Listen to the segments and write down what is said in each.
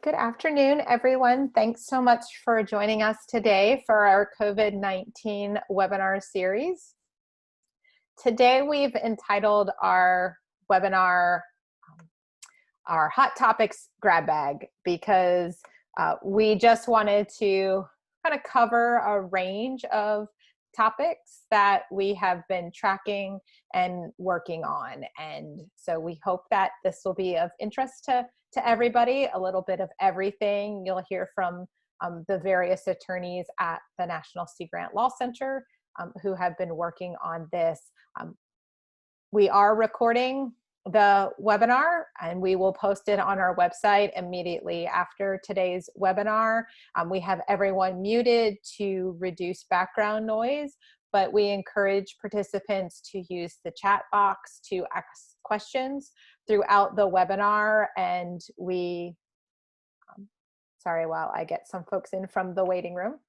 Good afternoon, everyone. Thanks so much for joining us today for our COVID-19 webinar series. Today, we've entitled our webinar, our Hot Topics Grab Bag, because we just wanted to kind of cover a range of topics that we have been tracking and working on. And so we hope that this will be of interest to everybody, a little bit of everything. You'll hear from the various attorneys at the National Sea Grant Law Center who have been working on this. We are recording the webinar and we will post it on our website immediately after today's webinar. We have everyone muted to reduce background noise, but we encourage participants to use the chat box to ask questions throughout the webinar. And we, sorry, while I get some folks in from the waiting room.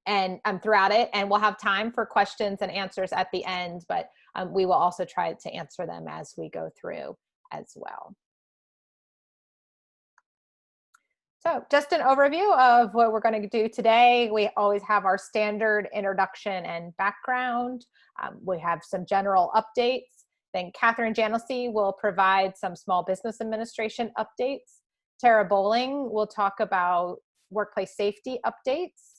And throughout it, and we'll have time for questions and answers at the end, but we will also try to answer them as we go through as well. So just an overview of what we're going to do today. We always have our standard introduction and background. We have some general updates. Then Catherine Janelsey will provide some small business administration updates. Tara Bowling will talk about workplace safety updates.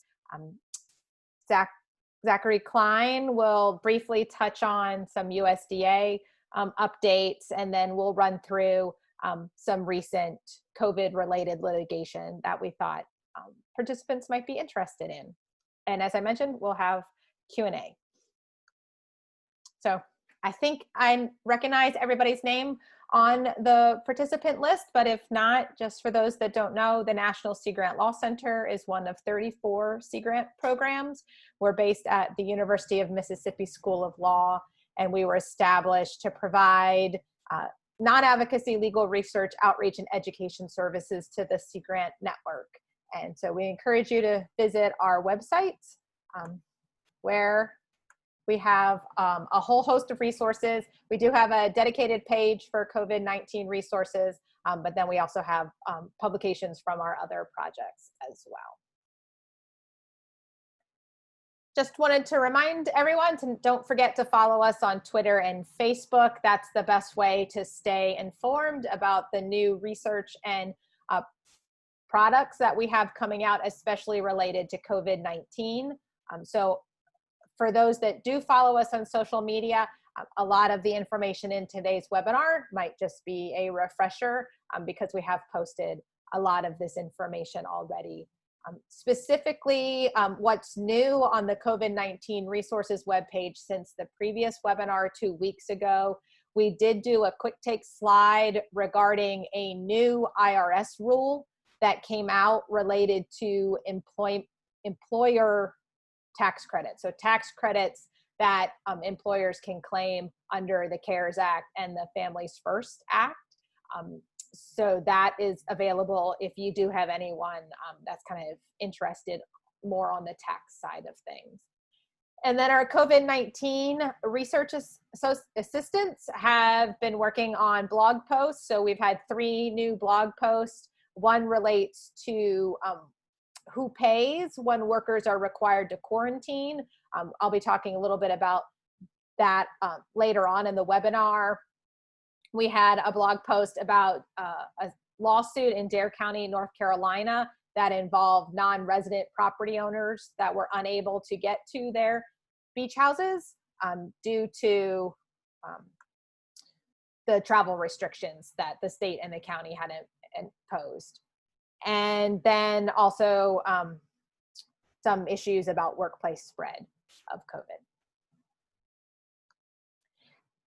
Zachary Klein will briefly touch on some USDA updates, and then we'll run through some recent COVID-related litigation that we thought participants might be interested in. And as I mentioned, we'll have Q&A. So I think I recognize everybody's name on the participant list, but if not, just for those that don't know, the National Sea Grant Law Center is one of 34 Sea Grant programs. We're based at the University of Mississippi School of Law, and we were established to provide non-advocacy legal research, outreach, and education services to the Sea Grant network. And so we encourage you to visit our website where we have a whole host of resources. We do have a dedicated page for COVID-19 resources, but then we also have publications from our other projects as well. Just wanted to remind everyone to don't forget to follow us on Twitter and Facebook. That's the best way to stay informed about the new research and products that we have coming out, especially related to COVID-19. So for those that do follow us on social media, a lot of the information in today's webinar might just be a refresher because we have posted a lot of this information already. Specifically, what's new on the COVID-19 resources webpage since the previous webinar 2 weeks ago, we did do a quick take slide regarding a new IRS rule that came out related to employer tax credits. So tax credits that employers can claim under the CARES Act and the Families First Act. So that is available if you do have anyone that's kind of interested more on the tax side of things. And then our COVID-19 research assistants have been working on blog posts. So we've had 3 new blog posts. One relates to who pays when workers are required to quarantine. I'll be talking a little bit about that later on in the webinar. We had a blog post about a lawsuit in Dare County, North Carolina that involved non-resident property owners that were unable to get to their beach houses due to the travel restrictions that the state and the county had imposed. And then also some issues about workplace spread of COVID.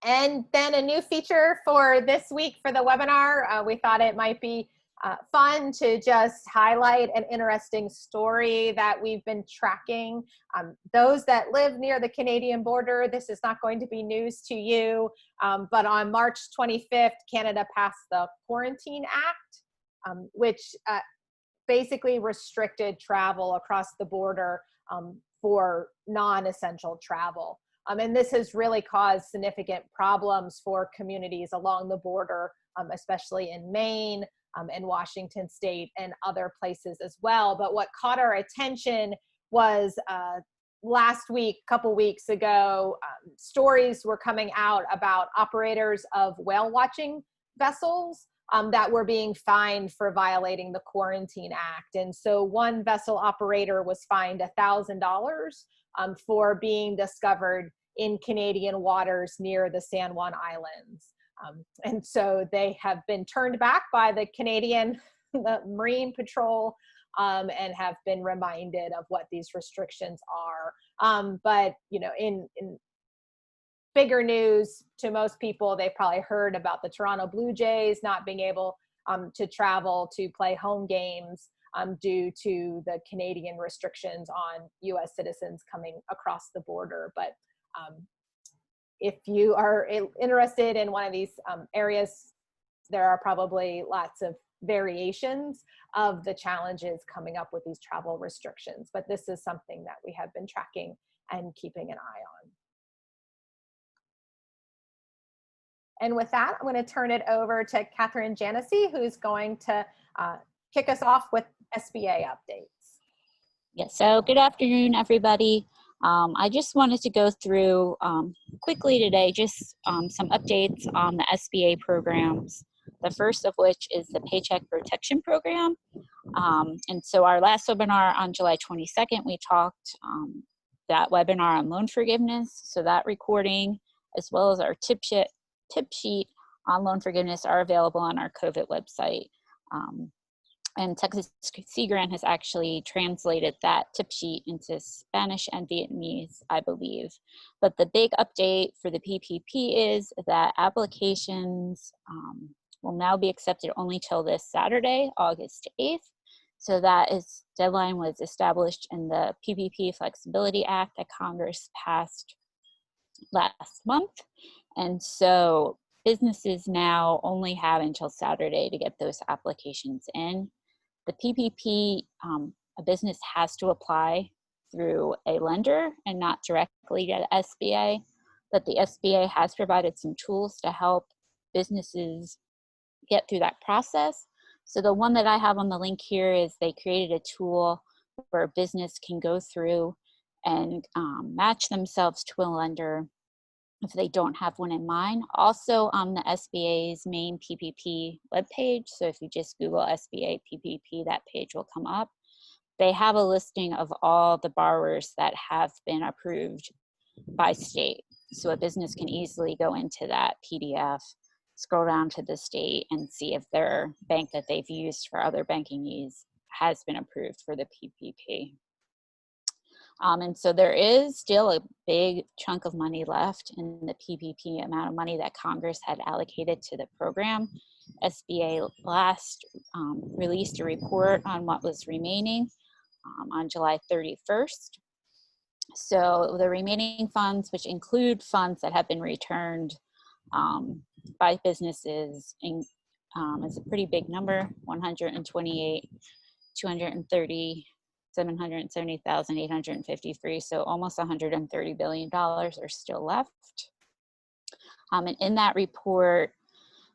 And then a new feature for this week for the webinar, we thought it might be fun to just highlight an interesting story that we've been tracking. Those that live near the Canadian border, this is not going to be news to you, but on March 25th, Canada passed the Quarantine Act, which basically restricted travel across the border for non-essential travel. And this has really caused significant problems for communities along the border, especially in Maine, in Washington State and other places as well. But what caught our attention was last week, a couple weeks ago, stories were coming out about operators of whale watching vessels that were being fined for violating the Quarantine Act. And so one vessel operator was fined $1,000 for being discovered in Canadian waters near the San Juan Islands. And so they have been turned back by the Canadian the Marine Patrol and have been reminded of what these restrictions are. But, you know, in bigger news to most people, they probably heard about the Toronto Blue Jays not being able to travel to play home games due to the Canadian restrictions on US citizens coming across the border. But if you are interested in one of these areas, there are probably lots of variations of the challenges coming up with these travel restrictions. But this is something that we have been tracking and keeping an eye on. And with that, I'm going to turn it over to Catherine Janessi, who's going to kick us off with SBA updates. Yes, so good afternoon, everybody. I just wanted to go through quickly today just some updates on the SBA programs. The first of which is the Paycheck Protection Program. And so our last webinar on July 22nd, we talked that webinar on loan forgiveness. So that recording, as well as our tip sheet on loan forgiveness, are available on our COVID website. And Texas Sea Grant has actually translated that tip sheet into Spanish and Vietnamese, I believe. But the big update for the PPP is that applications will now be accepted only till this Saturday, August 8th. So that deadline was established in the PPP Flexibility Act that Congress passed last month. And so businesses now only have until Saturday to get those applications in. The PPP, a business has to apply through a lender and not directly to the SBA, but the SBA has provided some tools to help businesses get through that process. So the one that I have on the link here is they created a tool where a business can go through and match themselves to a lender if they don't have one in mind. Also on the SBA's main PPP webpage, so if you just Google SBA PPP, that page will come up. They have a listing of all the borrowers that have been approved by state. So a business can easily go into that PDF, scroll down to the state, and see if their bank that they've used for other banking needs has been approved for the PPP. And so there is still a big chunk of money left in the PPP amount of money that Congress had allocated to the program. SBA last released a report on what was remaining on July 31st. So the remaining funds, which include funds that have been returned by businesses, is a pretty big number, 128, 230, 770,853, so almost $130 billion are still left. And in that report,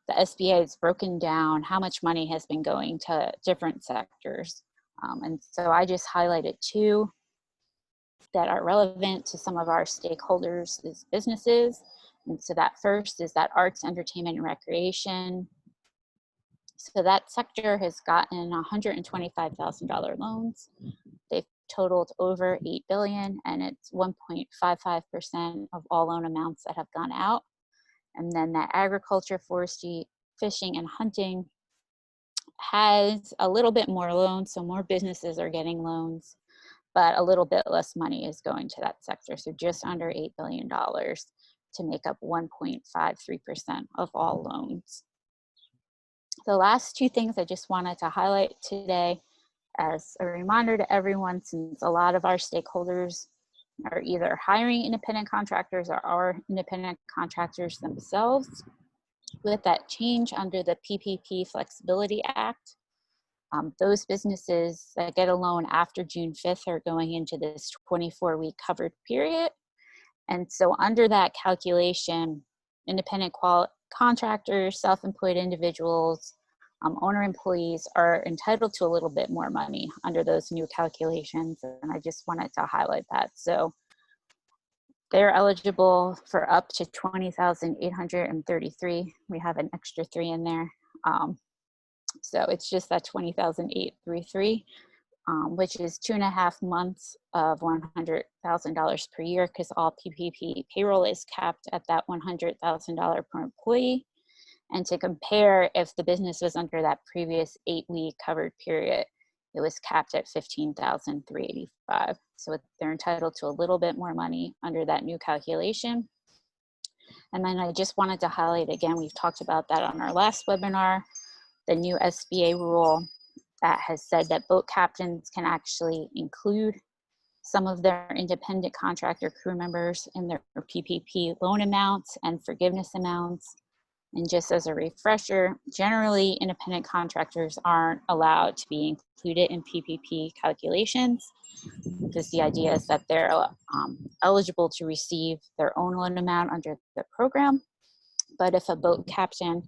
the SBA has broken down how much money has been going to different sectors. And so I just highlighted two that are relevant to some of our stakeholders as businesses. And so that first is that arts, entertainment, and recreation. So that sector has gotten $125,000 loans. They've totaled over $8 billion, and it's 1.55% of all loan amounts that have gone out. And then that agriculture, forestry, fishing, and hunting has a little bit more loans, so more businesses are getting loans, but a little bit less money is going to that sector. So just under $8 billion to make up 1.53% of all loans. The last two things I just wanted to highlight today as a reminder to everyone, since a lot of our stakeholders are either hiring independent contractors or are independent contractors themselves. With that change under the PPP Flexibility Act, those businesses that get a loan after June 5th are going into this 24-week covered period. And so under that calculation, independent contractors, self-employed individuals, owner employees are entitled to a little bit more money under those new calculations, and I just wanted to highlight that. So they're eligible for up to 20,833. We have an extra 3 in there. So it's just that 20,833, which is 2.5 months of $100,000 per year, because all PPP payroll is capped at that $100,000 per employee. And to compare, if the business was under that previous 8-week covered period, it was capped at $15,385. So they're entitled to a little bit more money under that new calculation. And then I just wanted to highlight again, we've talked about that on our last webinar, the new SBA rule that has said that boat captains can actually include some of their independent contractor crew members in their PPP loan amounts and forgiveness amounts. And just as a refresher, generally independent contractors aren't allowed to be included in PPP calculations, because the idea is that they're eligible to receive their own loan amount under the program. But if a boat captain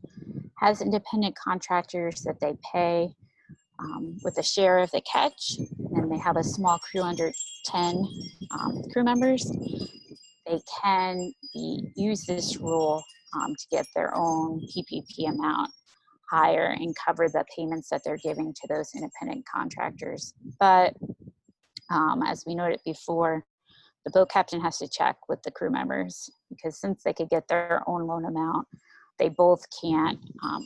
has independent contractors that they pay with a share of the catch, and they have a small crew under 10 crew members, they can use this rule to get their own PPP amount higher and cover the payments that they're giving to those independent contractors. But as we noted before, the boat captain has to check with the crew members, because since they could get their own loan amount, they both can't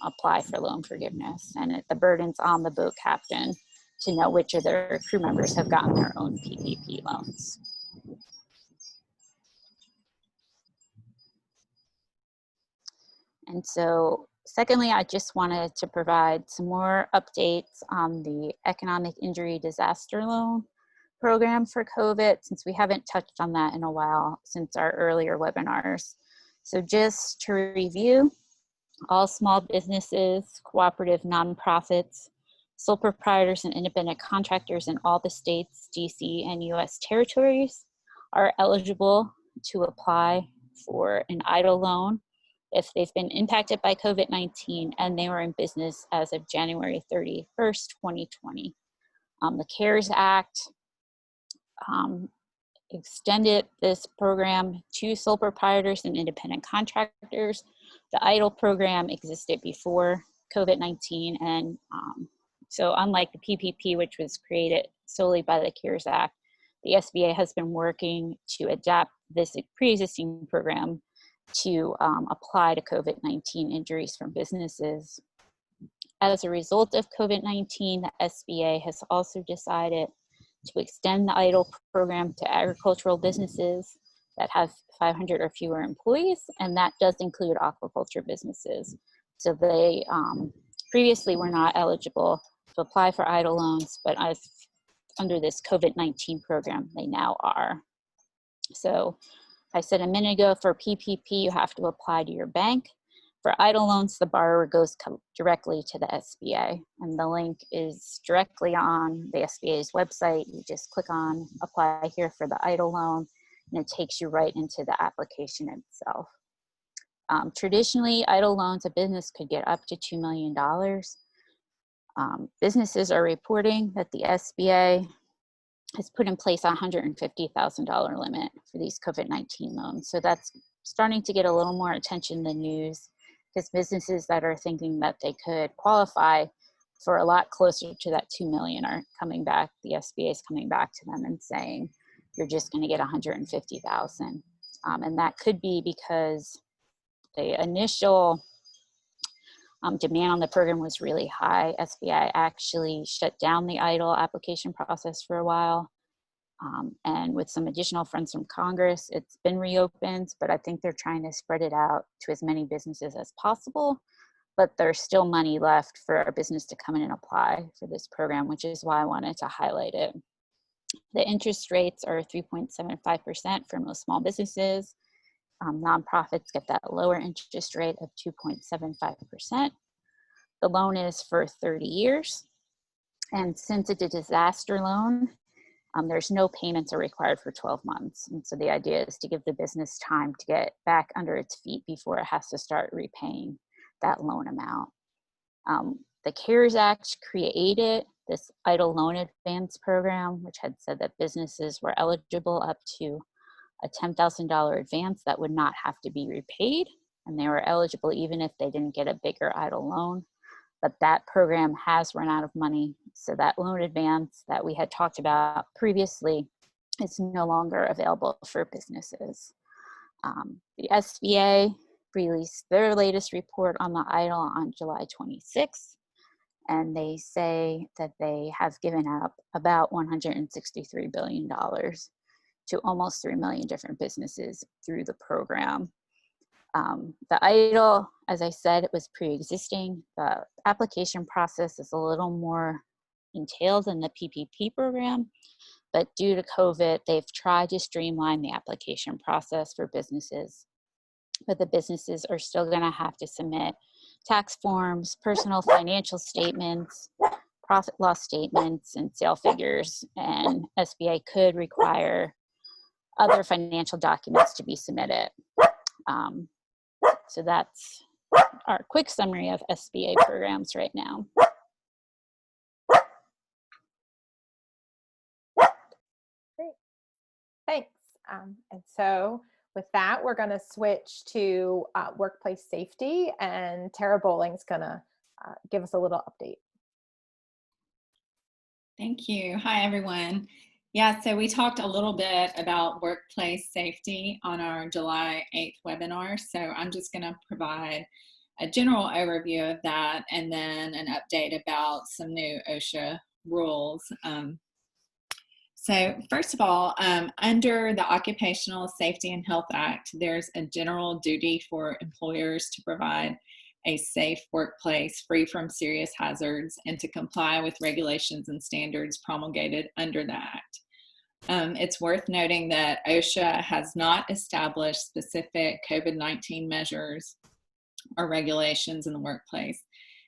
apply for loan forgiveness. And the burden's on the boat captain to know which of their crew members have gotten their own PPP loans. And so secondly, I just wanted to provide some more updates on the economic injury disaster loan program for COVID, since we haven't touched on that in a while since our earlier webinars. So just to review, all small businesses, cooperative nonprofits, sole proprietors and independent contractors in all the states, DC and US territories are eligible to apply for an EIDL loan if they've been impacted by COVID-19 and they were in business as of January 31st, 2020. The CARES Act extended this program to sole proprietors and independent contractors. The EIDL program existed before COVID-19, and so unlike the PPP, which was created solely by the CARES Act, the SBA has been working to adapt this pre-existing program to apply to COVID-19 injuries from businesses. As a result of COVID-19, the SBA has also decided to extend the EIDL program to agricultural businesses that have 500 or fewer employees, and that does include aquaculture businesses. So they previously were not eligible to apply for EIDL loans, but under this COVID-19 program, they now are. So I said a minute ago, for PPP, you have to apply to your bank. For EIDL loans, the borrower goes directly to the SBA, and the link is directly on the SBA's website. You just click on apply here for the EIDL loan, and it takes you right into the application itself. Traditionally, EIDL loans, a business could get up to $2 million. Businesses are reporting that the SBA has put in place a $150,000 limit for these COVID-19 loans. So that's starting to get a little more attention in the news, because businesses that are thinking that they could qualify for a lot closer to that 2 million are coming back. The SBA is coming back to them and saying, you're just going to get 150,000. And that could be because the initial demand on the program was really high. SBA actually shut down the EIDL application process for a while. And with some additional funds from Congress, it's been reopened, but I think they're trying to spread it out to as many businesses as possible. But there's still money left for a business to come in and apply for this program, which is why I wanted to highlight it. The interest rates are 3.75% for most small businesses. Nonprofits get that lower interest rate of 2.75%. The loan is for 30 years. And since it's a disaster loan, there's no payments are required for 12 months. And so the idea is to give the business time to get back under its feet before it has to start repaying that loan amount. The CARES Act created this idle loan advance program, which had said that businesses were eligible up to a $10,000 advance that would not have to be repaid, and they were eligible even if they didn't get a bigger idle loan. But that program has run out of money, so that loan advance that we had talked about previously is no longer available for businesses. The SBA released their latest report on the idle on July 26th, and they say that they have given up about $163 billion to almost 3 million different businesses through the program. The idle, as I said, it was pre-existing. The application process is a little more entailed than the PPP program, but due to COVID, they've tried to streamline the application process for businesses. But the businesses are still going to have to submit tax forms, personal financial statements, profit loss statements, and sale figures, and SBA could require other financial documents to be submitted. So that's our quick summary of SBA programs right now. Great, thanks. And so with that, we're going to switch to workplace safety, and Tara Bowling's going to give us a little update. Thank you. Hi, everyone. Yeah, so we talked a little bit about workplace safety on our July 8th webinar. So I'm just going to provide a general overview of that and then an update about some new OSHA rules. So first of all, under the Occupational Safety and Health Act, there's a general duty for employers to provide a safe workplace free from serious hazards and to comply with regulations and standards promulgated under the Act. It's worth noting that OSHA has not established specific COVID-19 measures or regulations in the workplace.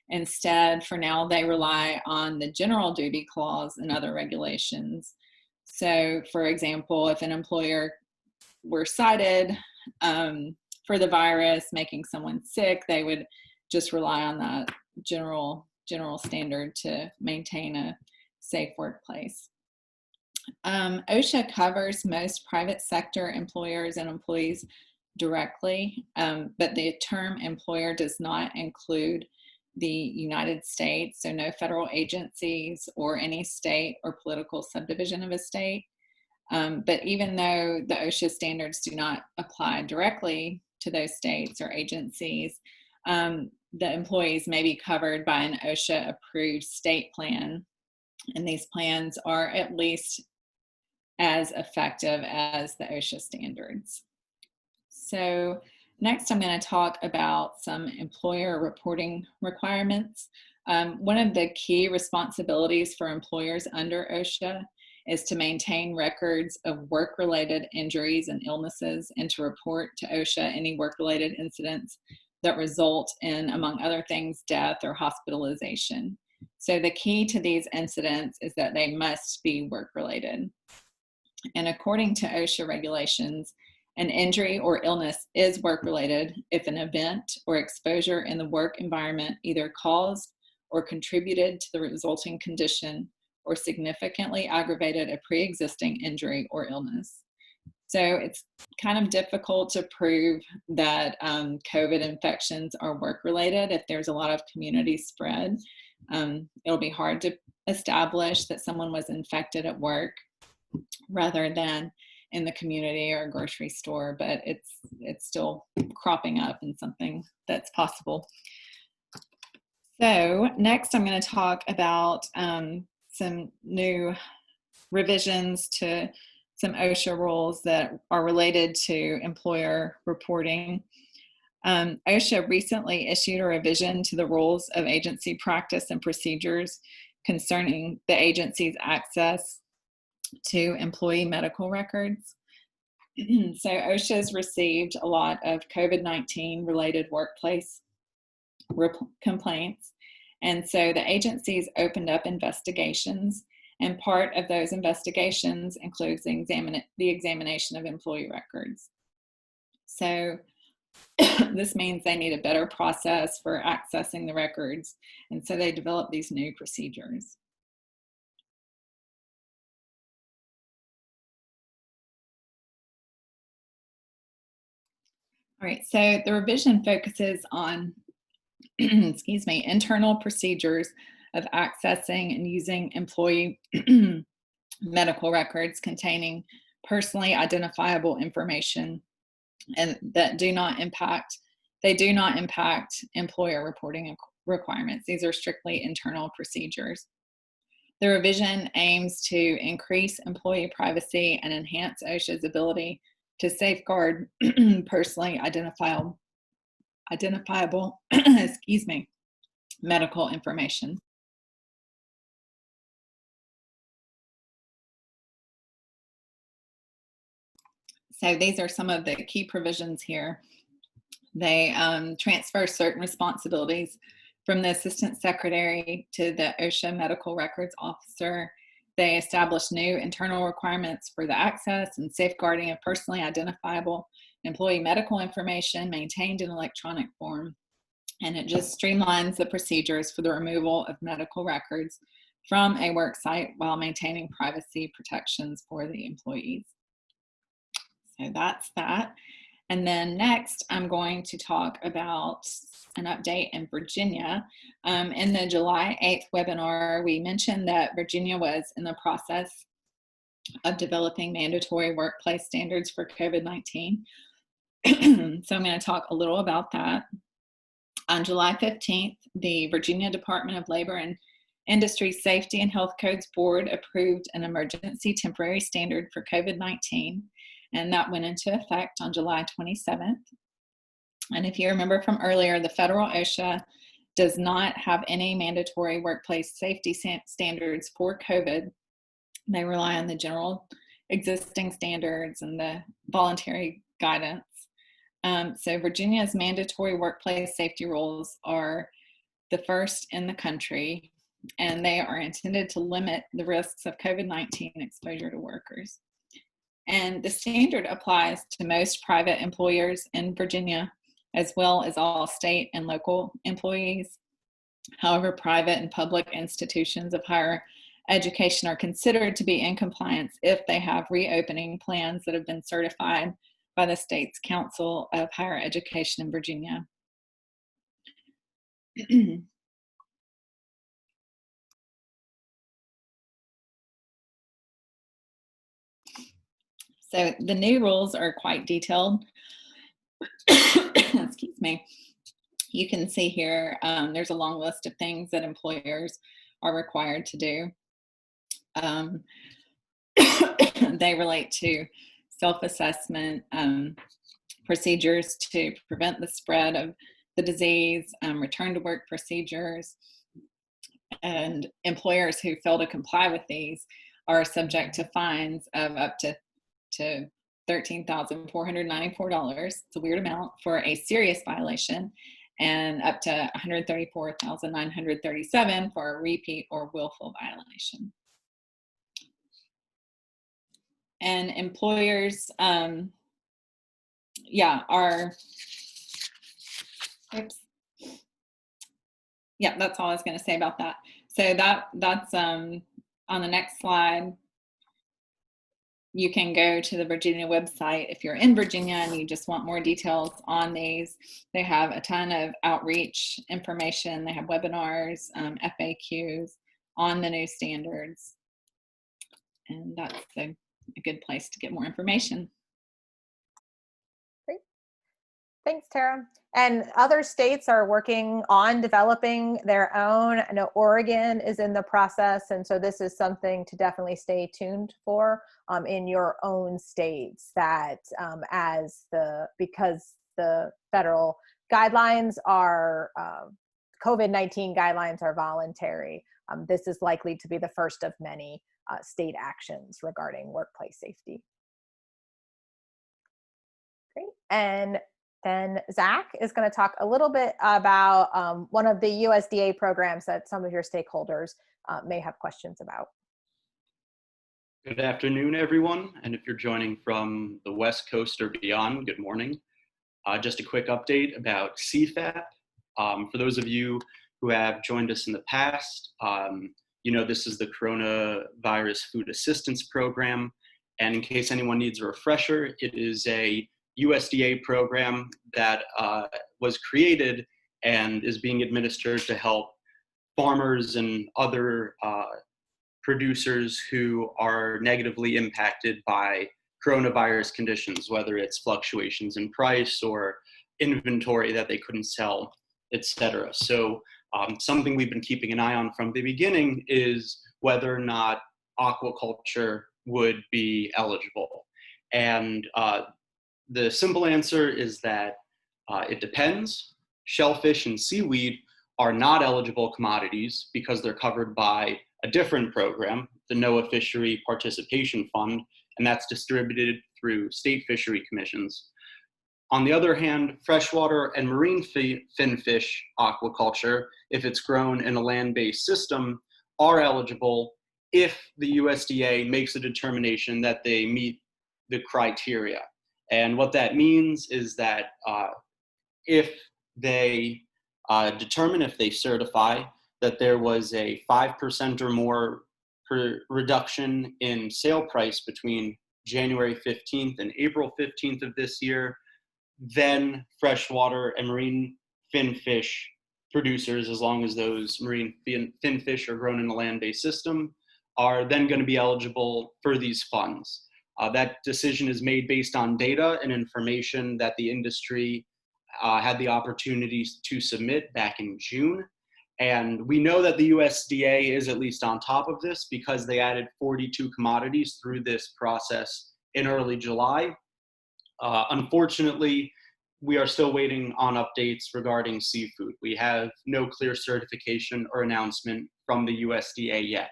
Instead, for now, they rely on the general duty clause and other regulations. So, for example, if an employer were cited for the virus making someone sick, they would just rely on that general standard to maintain a safe workplace. OSHA covers most private sector employers and employees directly, but the term employer does not include the United States, so no federal agencies or any state or political subdivision of a state. But even though the OSHA standards do not apply directly to those states or agencies, the employees may be covered by an OSHA-approved state plan, and these plans are at least as effective as the OSHA standards. So next I'm going to talk about some employer reporting requirements. One of the key responsibilities for employers under OSHA is to maintain records of work-related injuries and illnesses and to report to OSHA any work-related incidents that result in, among other things, death or hospitalization. So the key to these incidents is that they must be work-related. And according to OSHA regulations, an injury or illness is work-related if an event or exposure in the work environment either caused or contributed to the resulting condition or significantly aggravated a pre-existing injury or illness. So it's kind of difficult to prove that COVID infections are work-related if there's a lot of community spread. It'll be hard to establish that someone was infected at work rather than in the community or a grocery store, but it's still cropping up and something that's possible. So next I'm going to talk about some new revisions to some OSHA rules that are related to employer reporting. OSHA recently issued a revision to the rules of agency practice and procedures concerning the agency's access to employee medical records. So OSHA has received a lot of COVID-19 related workplace complaints. And so the agency's opened up investigations, and part of those investigations includes the examination of employee records. So This means they need a better process for accessing the records, and so they develop these new procedures. All right, so the revision focuses on, excuse me, internal procedures of accessing and using employee medical records containing personally identifiable information and that do not impact employer reporting requirements. These are strictly internal procedures. The revision aims to increase employee privacy and enhance OSHA's ability to safeguard personally identifiable excuse me, medical information. So these are some of the key provisions here. They transfer certain responsibilities from the Assistant Secretary to the OSHA Medical Records Officer. They establish new internal requirements for the access and safeguarding of personally identifiable employee medical information maintained in electronic form. And it just streamlines the procedures for the removal of medical records from a work site while maintaining privacy protections for the employees. So that's that. And then next, I'm going to talk about an update in Virginia. In the July 8th webinar, we mentioned that Virginia was in the process of developing mandatory workplace standards for COVID-19. So I'm going to talk a little about that. On July 15th, the Virginia Department of Labor and Industry Safety and Health Codes Board approved an emergency temporary standard for COVID-19, and that went into effect on July 27th. And if you remember from earlier, the federal OSHA does not have any mandatory workplace safety standards for COVID. They rely on the general existing standards and the voluntary guidance. So Virginia's mandatory workplace safety rules are the first in the country, and they are intended to limit the risks of COVID-19 exposure to workers. And the standard applies to most private employers in Virginia, as well as all state and local employees. However, private and public institutions of higher education are considered to be in compliance if they have reopening plans that have been certified by the state's Council of Higher Education in Virginia. So the new rules are quite detailed. Excuse me. You can see here, there's a long list of things that employers are required to do. They relate to self-assessment, procedures to prevent the spread of the disease, return to work procedures, and employers who fail to comply with these are subject to fines of up to $13,494. It's a weird amount for a serious violation, and up to $134,937 for a repeat or willful violation. And employers, that's all I was going to say about that. So that's on the next slide. You can go to the Virginia website if you're in Virginia and you just want more details on these. They have a ton of outreach information. They have webinars, FAQs on the new standards. And that's a good place to get more information. Great. Thanks, Tara. And other states are working on developing their own. I know Oregon is in the process, and so this is something to definitely stay tuned for in your own states, that because the federal guidelines are, COVID-19 guidelines are voluntary, this is likely to be the first of many state actions regarding workplace safety. Great. And then Zach is going to talk a little bit about one of the USDA programs that some of your stakeholders may have questions about. Good afternoon, everyone. And if you're joining from the West Coast or beyond, good morning. Just a quick update about CFAP. For those of you who have joined us in the past, you know this is the Coronavirus Food Assistance Program. And in case anyone needs a refresher, it is a USDA program that was created and is being administered to help farmers and other producers who are negatively impacted by coronavirus conditions, whether it's fluctuations in price or inventory that they couldn't sell, etc. So something we've been keeping an eye on from the beginning is whether or not aquaculture would be eligible. And the simple answer is that it depends. Shellfish and seaweed are not eligible commodities because they're covered by a different program, the NOAA Fishery Participation Fund, and that's distributed through state fishery commissions. On the other hand, freshwater and marine finfish aquaculture, if it's grown in a land-based system, are eligible if the USDA makes a determination that they meet the criteria. And what that means is that if they determine, if they certify that there was a 5% or more reduction in sale price between January 15th and April 15th of this year, then freshwater and marine finfish producers, as long as those marine finfish are grown in a land-based system, are then going to be eligible for these funds. That decision is made based on data and information that the industry had the opportunities to submit back in June. And we know that the USDA is at least on top of this because they added 42 commodities through this process in early July. Unfortunately, we are still waiting on updates regarding seafood. We have no clear certification or announcement from the USDA yet.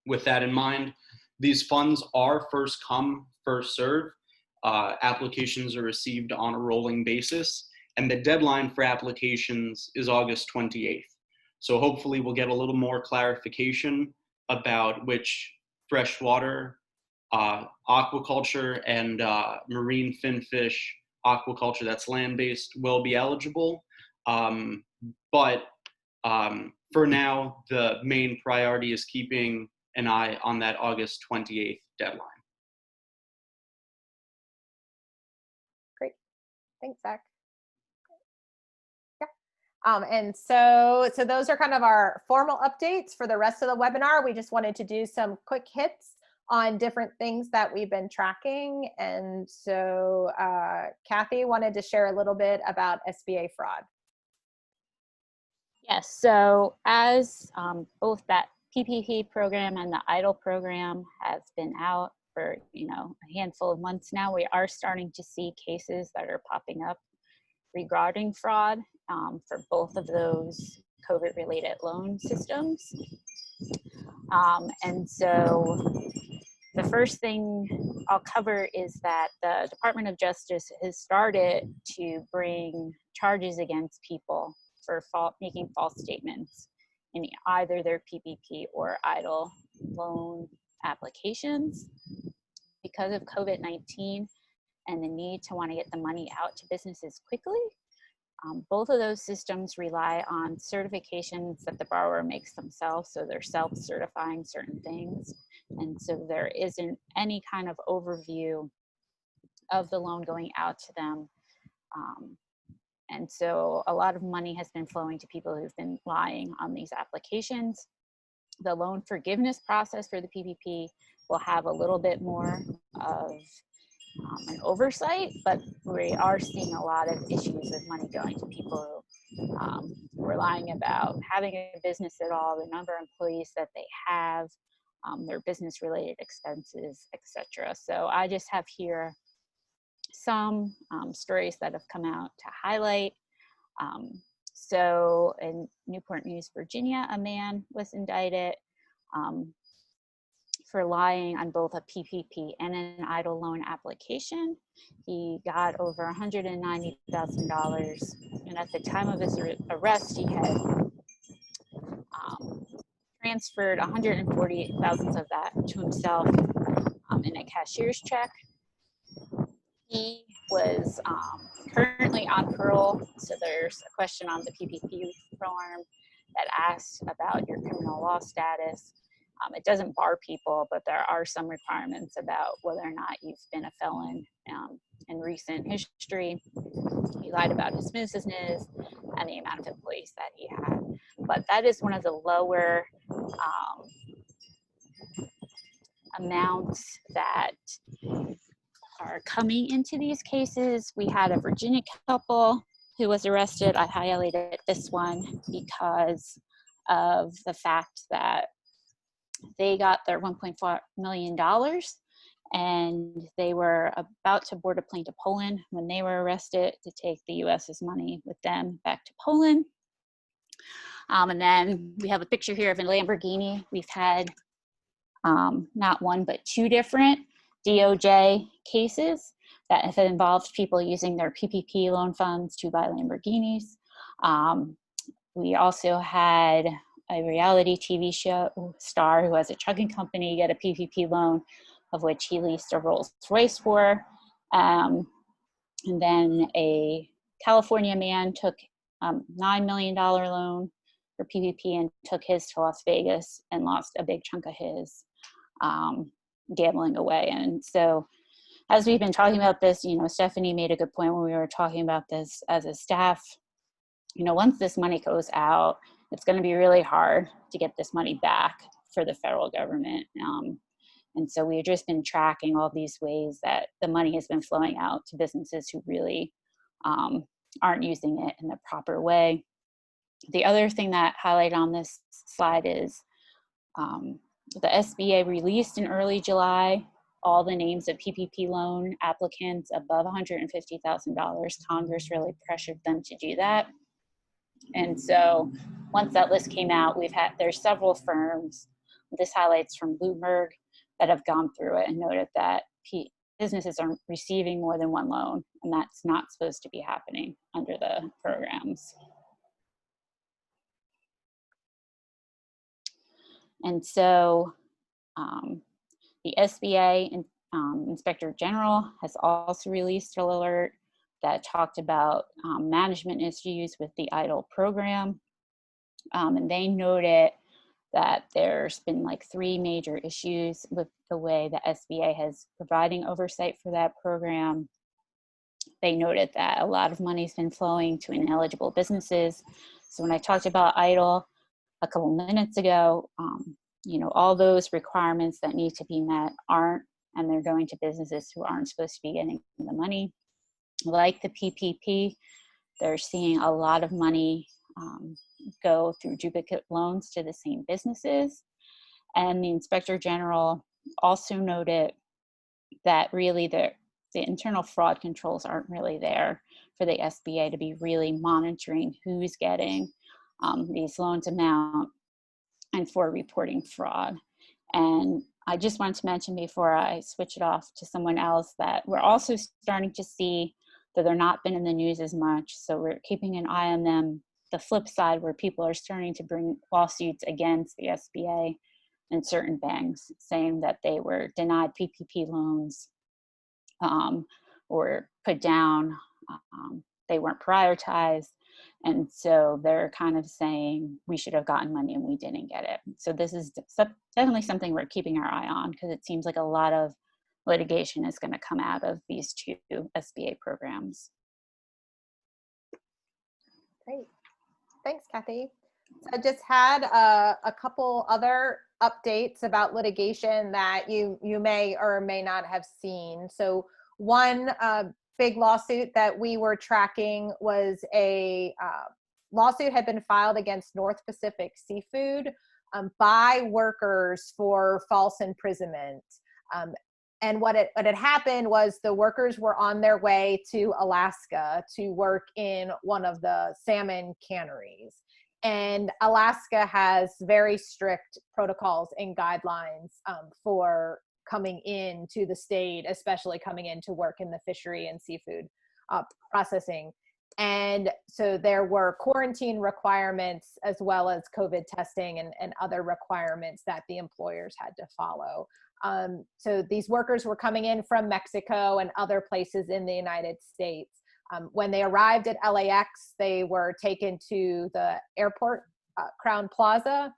With that in mind, these funds are first come, first serve. Applications are received on a rolling basis, and the deadline for applications is August 28th. So hopefully we'll get a little more clarification about which freshwater aquaculture and marine finfish aquaculture that's land-based will be eligible. But for now, the main priority is keeping an eye on that August 28th deadline. Great. Thanks, Zach. And so those are kind of our formal updates for the rest of the webinar. We just wanted to do some quick hits on different things that we've been tracking. And so Kathy wanted to share a little bit about SBA fraud. Yes, so as both that PPP program and the EIDL program has been out for a handful of months now, we are starting to see cases that are popping up regarding fraud for both of those COVID-related loan systems. And so the first thing I'll cover is that the Department of Justice has started to bring charges against people for making false statements in either their PPP or EIDL loan applications. Because of COVID-19 and the need to want to get the money out to businesses quickly, both of those systems rely on certifications that the borrower makes themselves, so they're self-certifying certain things. And so there isn't any kind of overview of the loan going out to them. And so a lot of money has been flowing to people who've been lying on these applications. The loan forgiveness process for the PPP will have a little bit more of an oversight, but we are seeing a lot of issues with money going to people who are lying about having a business at all, the number of employees that they have, their business related expenses, etc. So I just have here some stories that have come out to highlight. So in Newport News, Virginia, a man was indicted for lying on both a PPP and an EIDL loan application. He got over $190,000, and at the time of his arrest, he had transferred $148,000 of that to himself in a cashier's check. He was currently on parole, so there's a question on the PPP form that asks about your criminal law status. It doesn't bar people, but there are some requirements about whether or not you've been a felon in recent history. He lied about his business and the amount of employees that he had. But that is one of the lower amounts that are coming into these cases. We had a Virginia couple who was arrested. I highlighted this one because of the fact that they got their $1.4 million and they were about to board a plane to Poland when they were arrested to take the US's money with them back to Poland. And then we have a picture here of a Lamborghini. We've had not one, but two different DOJ cases that have involved people using their PPP loan funds to buy Lamborghinis. We also had a reality TV show star who has a trucking company get a PPP loan of which he leased a Rolls Royce for. And then a California man took $9 million loan for PPP and took his to Las Vegas and lost a big chunk of his gambling away. And so as we've been talking about this, you know, Stephanie made a good point when we were talking about this as a staff. You know, once this money goes out, it's going to be really hard to get this money back for the federal government. And so we've just been tracking all these ways that the money has been flowing out to businesses who really aren't using it in the proper way. The other thing that highlighted on this slide is the SBA released in early July all the names of PPP loan applicants above $150,000. Congress really pressured them to do that. And so once that list came out, there's several firms, this highlights from Bloomberg, that have gone through it and noted that businesses are receiving more than one loan, and that's not supposed to be happening under the programs. And so the SBA Inspector General has also released an alert that talked about management issues with the EIDL program. And they noted that there's been like 3 major issues with the way the SBA has providing oversight for that program. They noted that a lot of money's been flowing to ineligible businesses. So when I talked about EIDL a couple minutes ago, you know, all those requirements that need to be met aren't, and they're going to businesses who aren't supposed to be getting the money. Like the PPP, they're seeing a lot of money go through duplicate loans to the same businesses. And the Inspector General also noted that really the internal fraud controls aren't really there for the SBA to be really monitoring who's getting these loans amount and for reporting fraud. And I just wanted to mention before I switch it off to someone else that we're also starting to see that they're not been in the news as much. So we're keeping an eye on them. The flip side, where people are starting to bring lawsuits against the SBA and certain banks saying that they were denied PPP loans or put down, they weren't prioritized. And so they're kind of saying we should have gotten money and we didn't get it. So this is definitely something we're keeping our eye on because it seems like a lot of litigation is going to come out of these 2 SBA programs. Great. Thanks, Kathy. So I just had a couple other updates about litigation that you may or may not have seen. So one big lawsuit that we were tracking was a lawsuit had been filed against North Pacific Seafood by workers for false imprisonment. And what had happened was the workers were on their way to Alaska to work in one of the salmon canneries. And Alaska has very strict protocols and guidelines for coming into the state, especially coming in to work in the fishery and seafood processing. And so there were quarantine requirements as well as COVID testing and other requirements that the employers had to follow. So these workers were coming in from Mexico and other places in the United States. When they arrived at LAX, they were taken to the airport, Crown Plaza,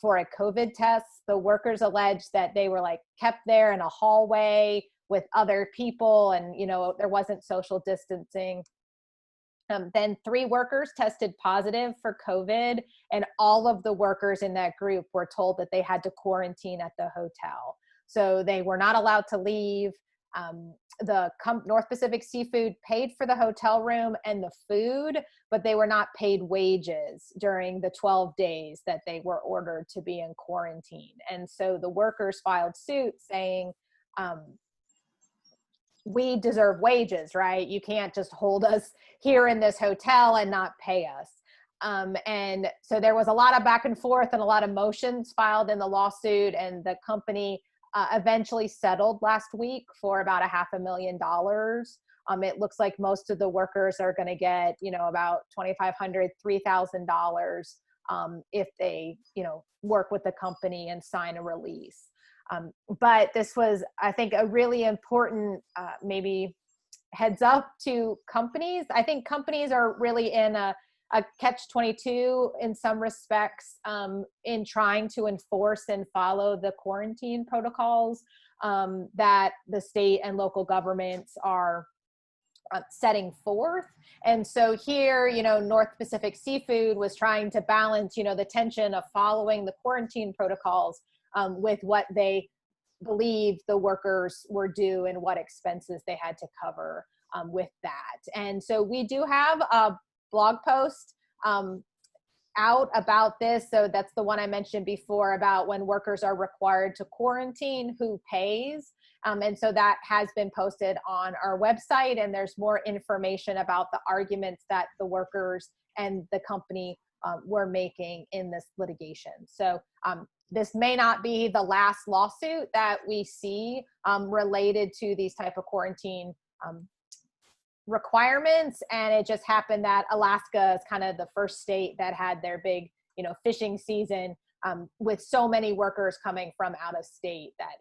for a COVID test. The workers alleged that they were like kept there in a hallway with other people, and there wasn't social distancing. Then 3 workers tested positive for COVID, and all of the workers in that group were told that they had to quarantine at the hotel. So they were not allowed to leave. The North Pacific Seafood paid for the hotel room and the food, but they were not paid wages during the 12 days that they were ordered to be in quarantine. And so the workers filed suit saying, we deserve wages, right? You can't just hold us here in this hotel and not pay us. And so there was a lot of back and forth and a lot of motions filed in the lawsuit, and the company eventually settled last week for about $500,000. It looks like most of the workers are going to get, about $2,500, $3,000 if they, work with the company and sign a release. But this was, I think, a really important maybe heads up to companies. I think companies are really in a catch-22 in some respects in trying to enforce and follow the quarantine protocols that the state and local governments are setting forth. And so here, North Pacific Seafood was trying to balance, the tension of following the quarantine protocols with what they believed the workers were due and what expenses they had to cover with that. And so we do have a blog post out about this. So that's the one I mentioned before about when workers are required to quarantine, who pays. And so that has been posted on our website, and there's more information about the arguments that the workers and the company were making in this litigation. So this may not be the last lawsuit that we see related to these type of quarantine requirements. And it just happened that Alaska is kind of the first state that had their big, fishing season with so many workers coming from out of state that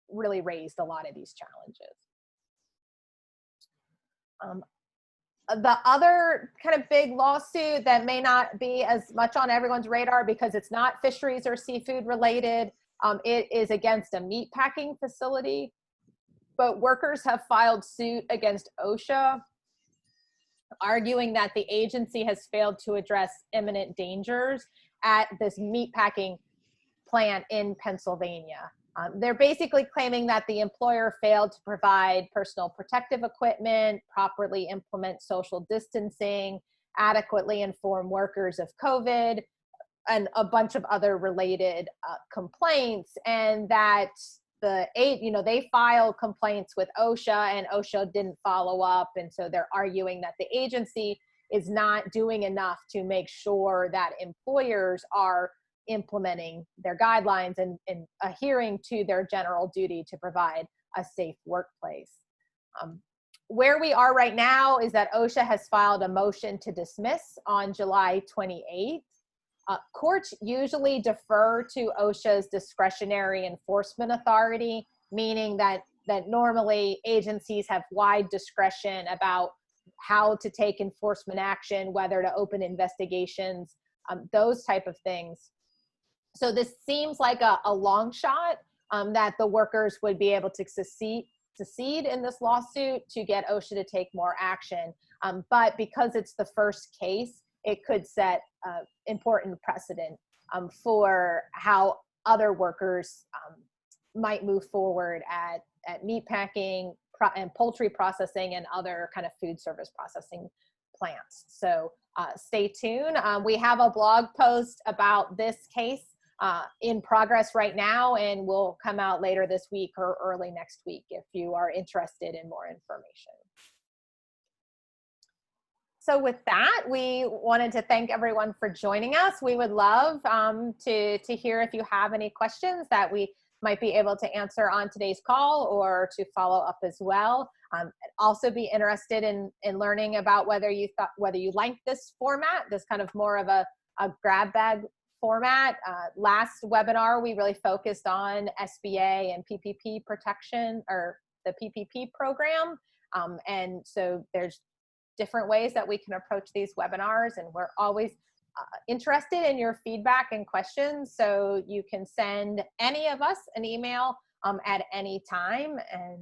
really raised a lot of these challenges. The other kind of big lawsuit that may not be as much on everyone's radar because it's not fisheries or seafood related, it is against a meat packing facility. But workers have filed suit against OSHA, arguing that the agency has failed to address imminent dangers at this meatpacking plant in Pennsylvania. They're basically claiming that the employer failed to provide personal protective equipment, properly implement social distancing, adequately inform workers of COVID, and a bunch of other related complaints, and that they filed complaints with OSHA and OSHA didn't follow up. And so they're arguing that the agency is not doing enough to make sure that employers are implementing their guidelines and adhering to their general duty to provide a safe workplace. Where we are right now is that OSHA has filed a motion to dismiss on July 28th. Courts usually defer to OSHA's discretionary enforcement authority, meaning that normally agencies have wide discretion about how to take enforcement action, whether to open investigations, those type of things. So this seems like a long shot that the workers would be able to succeed in this lawsuit to get OSHA to take more action. But because it's the first case, it could set important precedent for how other workers might move forward at meatpacking and poultry processing and other kind of food service processing plants. So stay tuned. We have a blog post about this case in progress right now, and will come out later this week or early next week if you are interested in more information. So with that, we wanted to thank everyone for joining us. We would love to hear if you have any questions that we might be able to answer on today's call or to follow up as well. I'd also be interested in learning about whether you like this format, this kind of more of a grab bag format. Last webinar, we really focused on SBA and PPP protection, or the PPP program. And so there's different ways that we can approach these webinars, and we're always interested in your feedback and questions. So you can send any of us an email at any time, and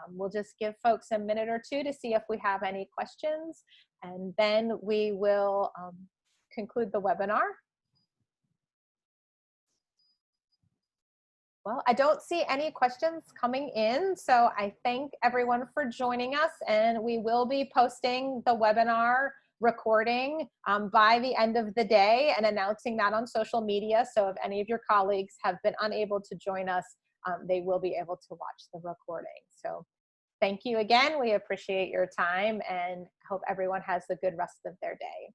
we'll just give folks a minute or two to see if we have any questions, and then we will conclude the webinar. Well, I don't see any questions coming in, so I thank everyone for joining us, and we will be posting the webinar recording by the end of the day and announcing that on social media. So if any of your colleagues have been unable to join us, they will be able to watch the recording. So thank you again. We appreciate your time and hope everyone has a good rest of their day.